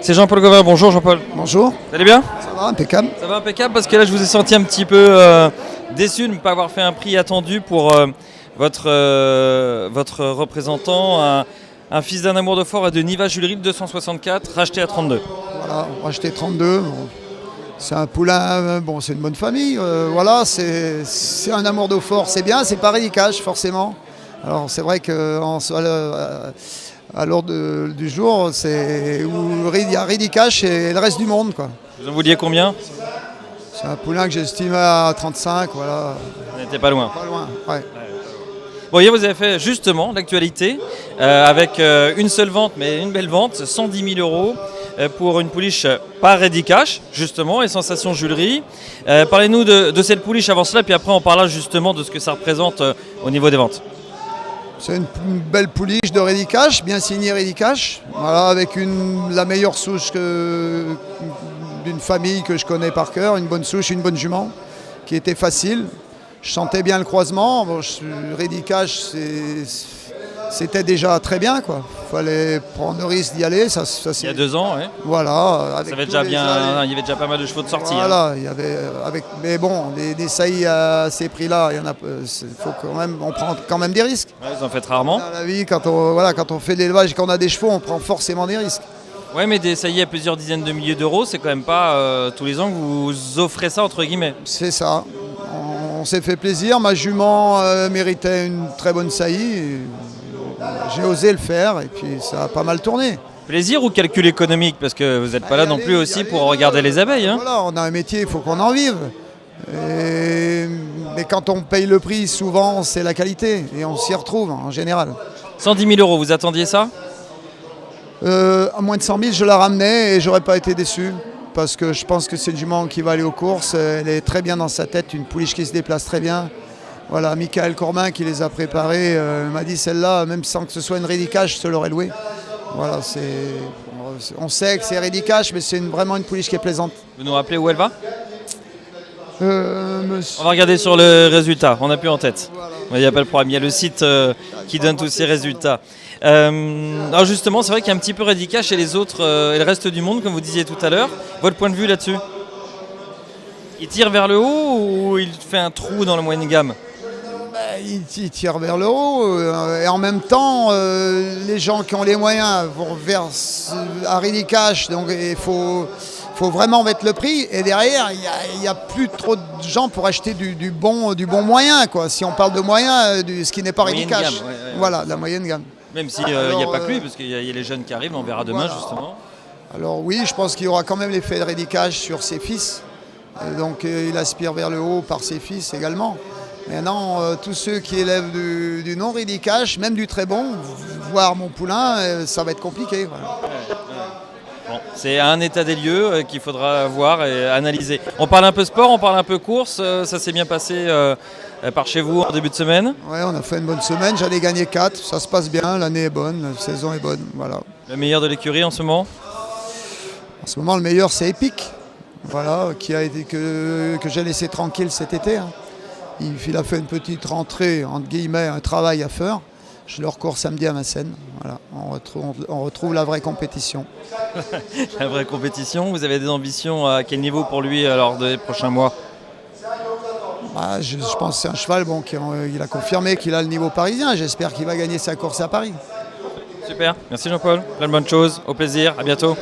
C'est Jean-Paul Gauvin, bonjour Jean-Paul. Bonjour. Vous allez bien? Ça va, impeccable. Ça va impeccable parce que là je vous ai senti un petit peu déçu de ne pas avoir fait un prix attendu pour votre représentant, un fils d'un amour de fort et de Niva Julerie de 264, racheté à 32. Voilà, racheté 32. Bon. C'est un poulain, bon, c'est une bonne famille. Voilà, c'est un amour de fort, c'est bien, c'est pas Rédicage forcément. Alors c'est vrai que à l'ordre du jour, il y a Rédicage et le reste du monde, quoi. Vous en vouliez combien? C'est un poulain que j'estime à 35, voilà. On n'était pas loin. Pas loin, ouais. Bon, hier vous avez fait justement l'actualité avec une seule vente, mais une belle vente, 110 000 euros pour une pouliche par Rédicage, justement, et Sensation Julerie. Parlez-nous de cette pouliche avant cela, puis après on parlera justement de ce que ça représente au niveau des ventes. C'est une belle pouliche de Rédicage, bien signée Rédicage, voilà, avec la meilleure souche d'une famille que je connais par cœur, une bonne souche, une bonne jument, qui était facile. Je sentais bien le croisement. Bon, Rédicage, c'était déjà très bien, quoi. Fallait prendre le risque d'y aller. Il y a 2 ans, oui. Voilà. Il y avait déjà pas mal de chevaux de sortie. Voilà, il y avait mais bon, des saillies à ces prix-là, il y en a. Faut quand même, on prend quand même des risques. Ouais, vous en faites rarement. Dans la vie, quand on fait de l'élevage et qu'on a des chevaux, on prend forcément des risques. Oui, mais des saillies à plusieurs dizaines de milliers d'euros, c'est quand même pas tous les ans que vous offrez ça, entre guillemets. C'est ça. On s'est fait plaisir. Ma jument méritait une très bonne saillie. J'ai osé le faire et puis ça a pas mal tourné. Plaisir ou calcul économique? Parce que vous n'êtes pas là non plus aussi pour regarder les abeilles. Hein. Voilà, on a un métier, il faut qu'on en vive. Mais quand on paye le prix, souvent c'est la qualité et on s'y retrouve en général. 110 000 euros, vous attendiez ça? À moins de 100 000, je la ramenais et j'aurais pas été déçu. Parce que je pense que c'est une jument qui va aller aux courses. Elle est très bien dans sa tête, une pouliche qui se déplace très bien. Voilà, Michael Cormin qui les a préparés m'a dit celle-là, même sans que ce soit une Rédicage, je te l'aurais louée. Voilà, on sait que c'est Rédicage, mais c'est vraiment une pouliche qui est plaisante. Vous nous rappelez où elle va? Monsieur... On va regarder sur le résultat, on n'a plus en tête. Voilà. Il n'y a pas le problème, il y a le site qui donne tous ces résultats. Alors justement, c'est vrai qu'il y a un petit peu Rédicage chez les autres et le reste du monde, comme vous disiez tout à l'heure. Votre point de vue là-dessus? Il tire vers le haut ou il fait un trou dans la moyenne gamme? Il tire vers le haut et en même temps, les gens qui ont les moyens vont vers à Rédicage, donc il faut vraiment mettre le prix. Et derrière, il n'y a plus trop de gens pour acheter du bon moyen, quoi. Si on parle de moyen, ce qui n'est pas Rédicage. Ouais. Voilà, la moyenne gamme. Même s'il n'y a pas que lui, parce qu'il y a les jeunes qui arrivent, on verra demain voilà. justement. Alors oui, je pense qu'il y aura quand même l'effet de Rédicage sur ses fils. Donc il aspire vers le haut par ses fils également. Maintenant, tous ceux qui élèvent du non-Rédicage, même du très bon, voire mon poulain, ça va être compliqué. Voilà. Bon, c'est un état des lieux qu'il faudra voir et analyser. On parle un peu sport, on parle un peu course. Ça s'est bien passé par chez vous en début de semaine? Ouais, on a fait une bonne semaine. J'en ai gagné 4. Ça se passe bien. L'année est bonne. La saison est bonne. Voilà. Le meilleur de l'écurie en ce moment? En ce moment, le meilleur, c'est Epic. Voilà, que j'ai laissé tranquille cet été. Hein. Il a fait une petite rentrée, entre guillemets, un travail à faire. Je le recours samedi à Vincennes. Voilà, on retrouve la vraie compétition. La vraie compétition. Vous avez des ambitions à quel niveau pour lui lors des prochains mois? Je pense que c'est un cheval il a confirmé qu'il a le niveau parisien. J'espère qu'il va gagner sa course à Paris. Super, merci Jean-Paul. Plein de bonnes choses, au plaisir, à bientôt.